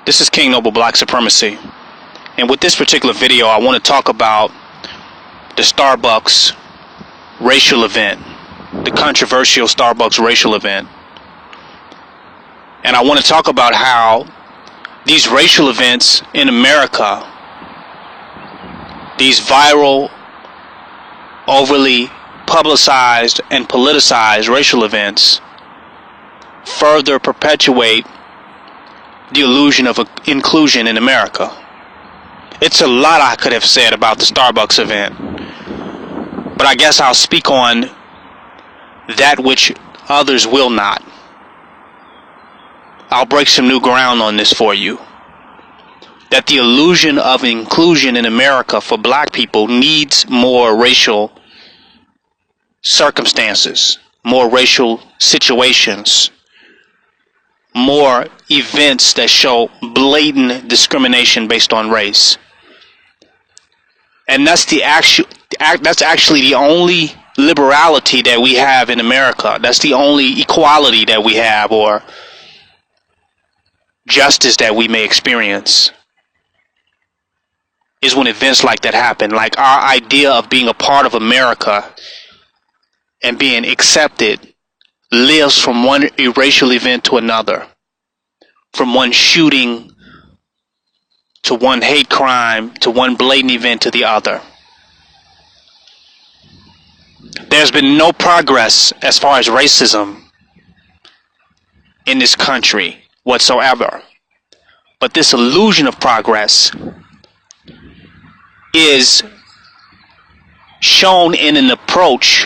This is King Noble Black Supremacy, and with this particular video I want to talk about the Starbucks racial event, the controversial Starbucks racial event. And I want to talk about how these racial events in America, these viral, overly publicized and politicized racial events, further perpetuate the illusion of inclusion in America. It's a lot I could have said about the Starbucks event, but I guess I'll speak on that which others will not. I'll break some new ground on this for you. That the illusion of inclusion in America for black people needs more racial circumstances, more racial situations, more events that show blatant discrimination based on race. And that's actually the only liberality that we have in America. That's the only equality that we have, or justice that we may experience, is when events like that happen. Like our idea of being a part of America and being accepted lives from one racial event to another, from one shooting to one hate crime to one blatant event to the other. There's been no progress as far as racism in this country whatsoever. But this illusion of progress is shown in an approach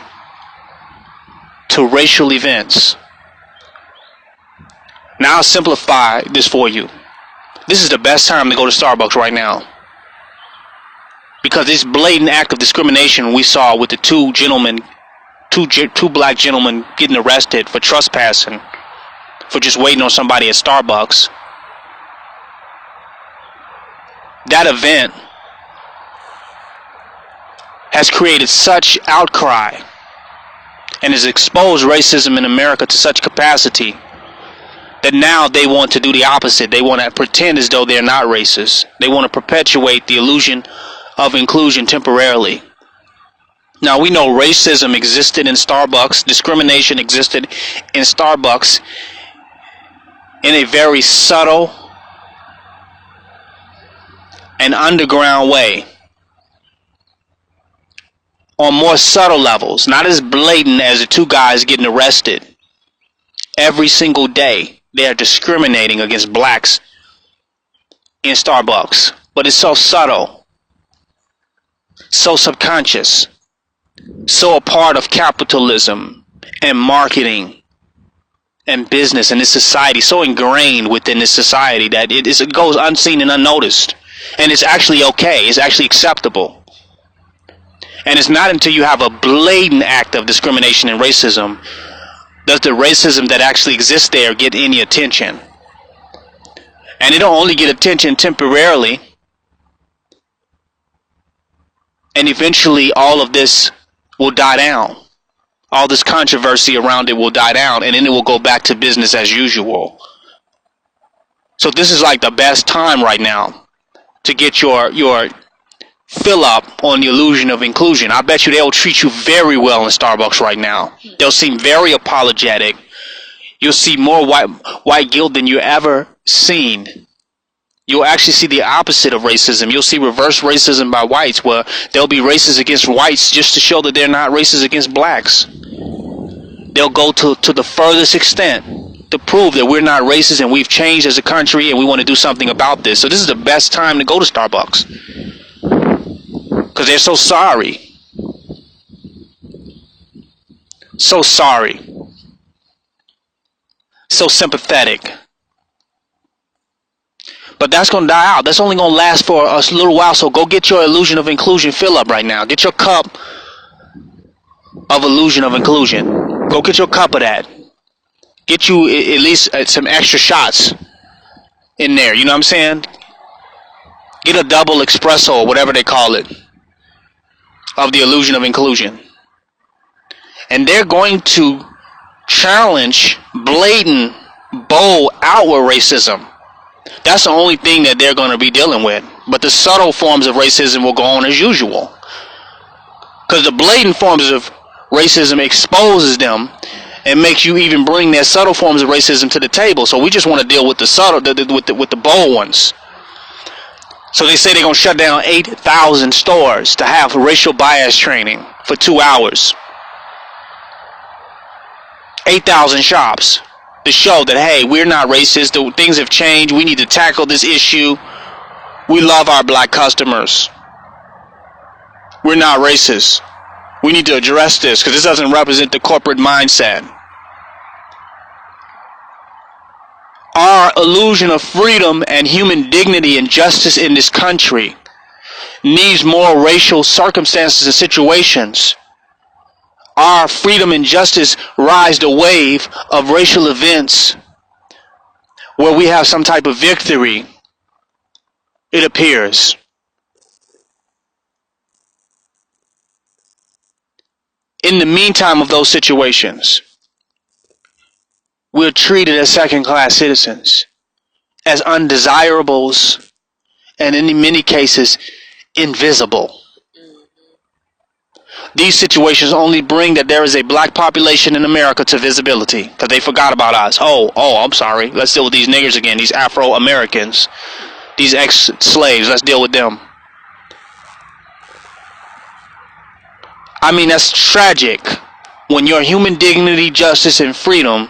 to racial events. Now I'll simplify this for you. This is the best time to go to Starbucks right now, because this blatant act of discrimination we saw with the two black gentlemen getting arrested for trespassing, for just waiting on somebody at Starbucks. That event has created such outcry and has exposed racism in America to such capacity that now they want to do the opposite. They want to pretend as though they're not racist. They want to perpetuate the illusion of inclusion temporarily. Now, we know racism existed in Starbucks, discrimination existed in Starbucks in a very subtle and underground way, on more subtle levels, not as blatant as the two guys getting arrested. Every single day they are discriminating against blacks in Starbucks, but it's so subtle, so subconscious, so a part of capitalism and marketing and business in this society, so ingrained within this society that it goes unseen and unnoticed. And it's actually okay, it's actually acceptable. And it's not until you have a blatant act of discrimination and racism does the racism that actually exists there get any attention. And it'll only get attention temporarily, and eventually all of this will die down. All this controversy around it will die down, and then it will go back to business as usual. So this is like the best time right now to get your fill up on the illusion of inclusion. I bet you they'll treat you very well in Starbucks right now. They'll seem very apologetic. You'll see more white guilt than you ever seen. You'll actually see the opposite of racism. You'll see reverse racism by whites, where they'll be racist against whites just to show that they're not racist against blacks. They'll go to the furthest extent to prove that we're not racist and we've changed as a country and we want to do something about this. So this is the best time to go to Starbucks, because they're so sorry. So sorry. So sympathetic. But that's going to die out. That's only going to last for a little while. So go get your illusion of inclusion fill up right now. Get your cup of illusion of inclusion. Go get your cup of that. Get you at least some extra shots in there. You know what I'm saying? Get a double espresso or whatever they call it of the illusion of inclusion. And they're going to challenge blatant, bold, outward racism That's the only thing that they're going to be dealing with. But the subtle forms of racism will go on as usual. Because the blatant forms of racism exposes them and makes you even bring their subtle forms of racism to the table. So we just want to deal with the subtle, with the bold ones. So they say they're going to shut down 8,000 stores to have racial bias training for 2 hours. 8,000 shops to show that, hey, we're not racist. Things have changed. We need to tackle this issue. We love our black customers. We're not racist. We need to address this because this doesn't represent the corporate mindset. Our illusion of freedom and human dignity and justice in this country needs more racial circumstances and situations. Our freedom and justice rise the wave of racial events where we have some type of victory, it appears. In the meantime of those situations, we're treated as second-class citizens, as undesirables, and in many cases, invisible. These situations only bring that there is a black population in America to visibility because they forgot about us. Oh, I'm sorry. Let's deal with these niggers again, these Afro-Americans, these ex-slaves. Let's deal with them. I mean, that's tragic when your human dignity, justice, and freedom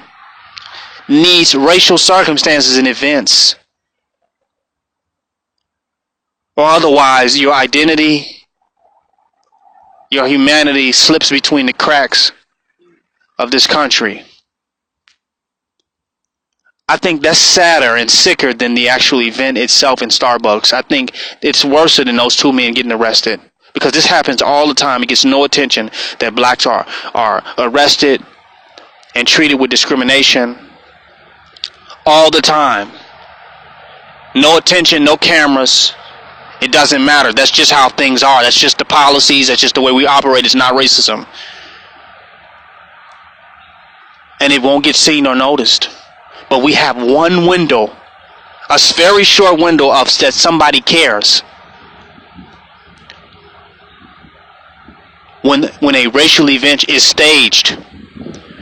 needs racial circumstances and events. Or otherwise, your identity, your humanity slips between the cracks of this country. I think that's sadder and sicker than the actual event itself in Starbucks. I think it's worse than those 2 men getting arrested. Because this happens all the time. It gets no attention that blacks are arrested and treated with discrimination all the time. No attention, no cameras. It doesn't matter. That's just how things are. That's just the policies. That's just the way we operate. It's not racism. And it won't get seen or noticed. But we have one window, a very short window of that somebody cares. When a racial event is staged,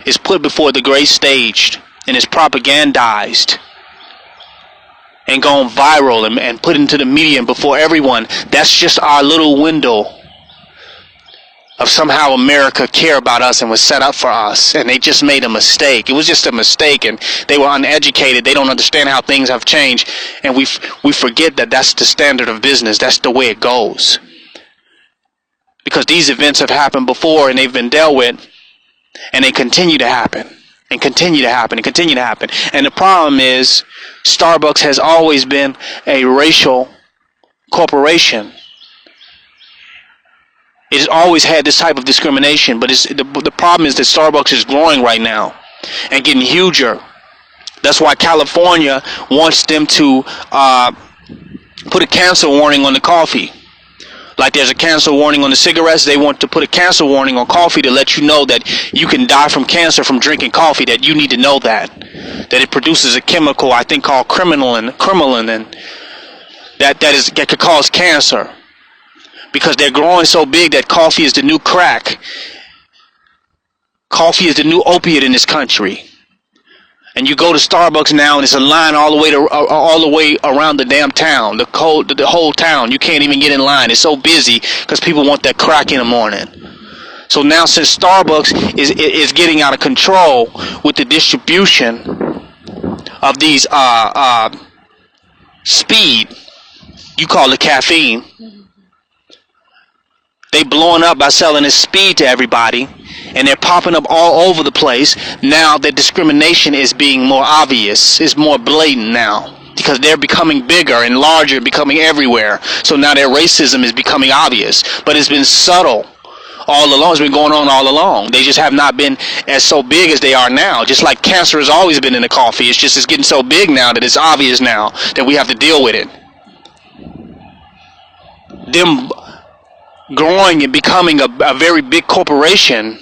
is put before the great stage, and is propagandized, and gone viral and put into the media and before everyone, that's just our little window of somehow America care about us and was set up for us, and they just made a mistake. It was just a mistake, and they were uneducated. They don't understand how things have changed, and we forget that that's the standard of business. That's the way it goes. Because these events have happened before and they've been dealt with, and they continue to happen and continue to happen and continue to happen. And the problem is Starbucks has always been a racial corporation. It has always had this type of discrimination, but the problem is that Starbucks is growing right now and getting huger. That's why California wants them to put a cancer warning on the coffee. Like there's a cancer warning on the cigarettes, they want to put a cancer warning on coffee to let you know that you can die from cancer from drinking coffee, that you need to know that it produces a chemical, I think, called crinoline, and that could cause cancer. Because they're growing so big that coffee is the new crack. Coffee is the new opiate in this country. And you go to Starbucks now, and it's a line all the way around the damn town, the whole town. You can't even get in line. It's so busy because people want that crack in the morning. So now, since Starbucks is getting out of control with the distribution of these speed, you call it caffeine. They blowing up by selling this speed to everybody, and they're popping up all over the place. Now the discrimination is being more obvious, it's more blatant now, because they're becoming bigger and larger, becoming everywhere. So now their racism is becoming obvious, but it's been subtle all along. It's been going on all along. They just have not been as so big as they are now. Just like cancer has always been in the coffee, it's getting so big now that it's obvious now that we have to deal with it. Them growing and becoming a very big corporation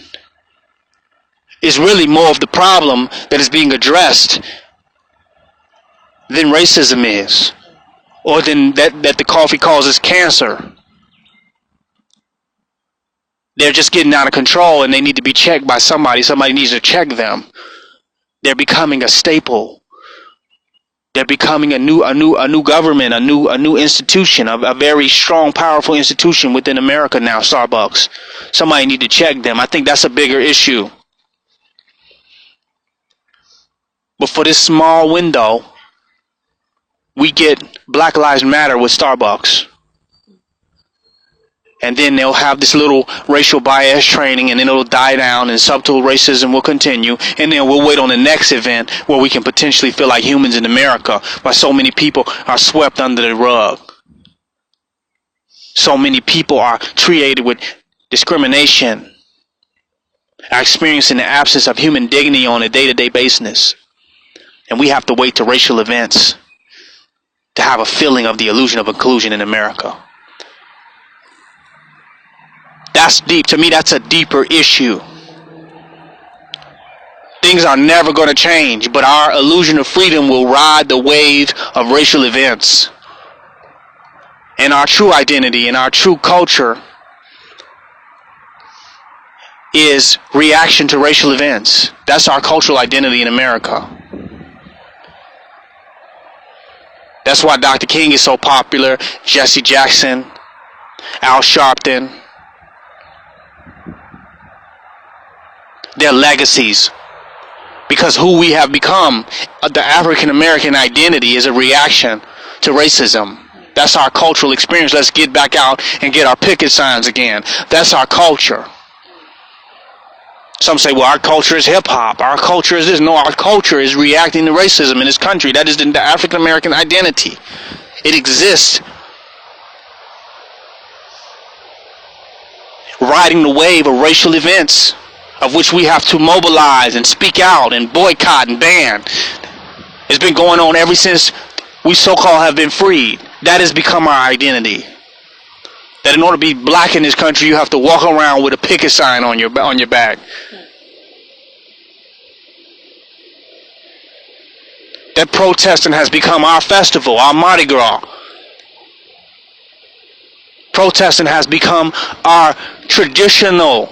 is really more of the problem that is being addressed than racism is, or than that the coffee causes cancer. They're just getting out of control and they need to be checked by somebody. Somebody needs to check them. They're becoming a staple. They're becoming a new government, a new institution, a very strong, powerful institution within America now, Starbucks. Somebody need to check them. I think that's a bigger issue. But for this small window, we get Black Lives Matter with Starbucks. And then they'll have this little racial bias training, and then it'll die down, and subtle racism will continue. And then we'll wait on the next event where we can potentially feel like humans in America, while so many people are swept under the rug. So many people are treated with discrimination, are experiencing the absence of human dignity on a day-to-day basis. And we have to wait to racial events to have a feeling of the illusion of inclusion in America. That's deep. To me, that's a deeper issue. Things are never going to change, but our illusion of freedom will ride the wave of racial events. And our true identity and our true culture is reaction to racial events. That's our cultural identity in America. That's why Dr. King is so popular, Jesse Jackson, Al Sharpton. Their legacies, because who we have become, the African American identity, is a reaction to racism. That's our cultural experience. Let's get back out and get our picket signs again. That's our culture. Some say, well, our culture is hip-hop, our culture is this. No, our culture is reacting to racism in this country. That is the African American identity. It exists, riding the wave of racial events, of which we have to mobilize and speak out and boycott and ban. It's been going on ever since we so-called have been freed. That has become our identity. That in order to be black in this country, you have to walk around with a picket sign on your back. That protesting has become our festival, our Mardi Gras. Protesting has become our traditional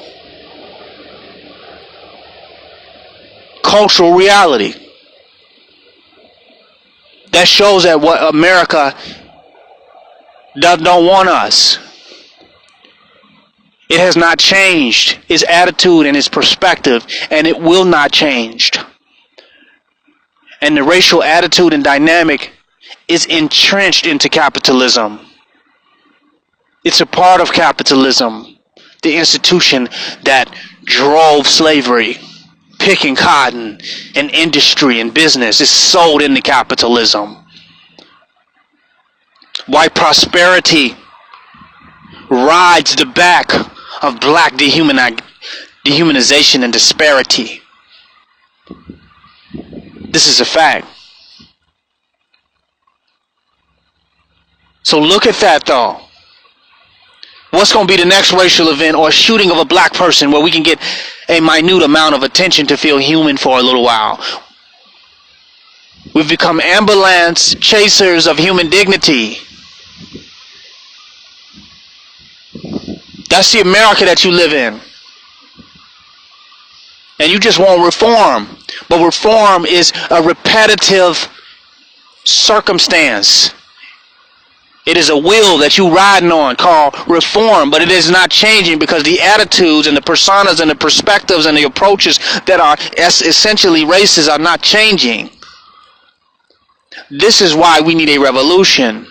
cultural reality. That shows that what America don't want us. It has not changed its attitude and its perspective, and it will not change. And the racial attitude and dynamic is entrenched into capitalism. It's a part of capitalism, the institution that drove slavery. Picking cotton and industry and business is sold into capitalism. White prosperity rides the back of black dehumanization and disparity. This is a fact. So look at that though. What's going to be the next racial event or shooting of a black person where we can get a minute amount of attention to feel human for a little while? We've become ambulance chasers of human dignity. That's the America that you live in. And you just want reform. But reform is a repetitive circumstance. It is a wheel that you're riding on called reform, but it is not changing because the attitudes and the personas and the perspectives and the approaches that are essentially racist are not changing. This is why we need a revolution.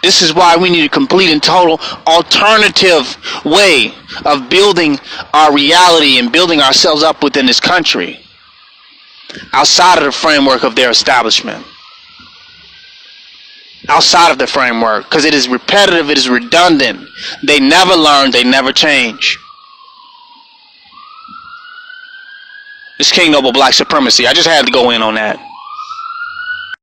This is why we need a complete and total alternative way of building our reality and building ourselves up within this country, outside of the framework of their establishment. Outside of the framework, because it is repetitive, it is redundant. They never learn, they never change. It's King Noble Black Supremacy. I just had to go in on that.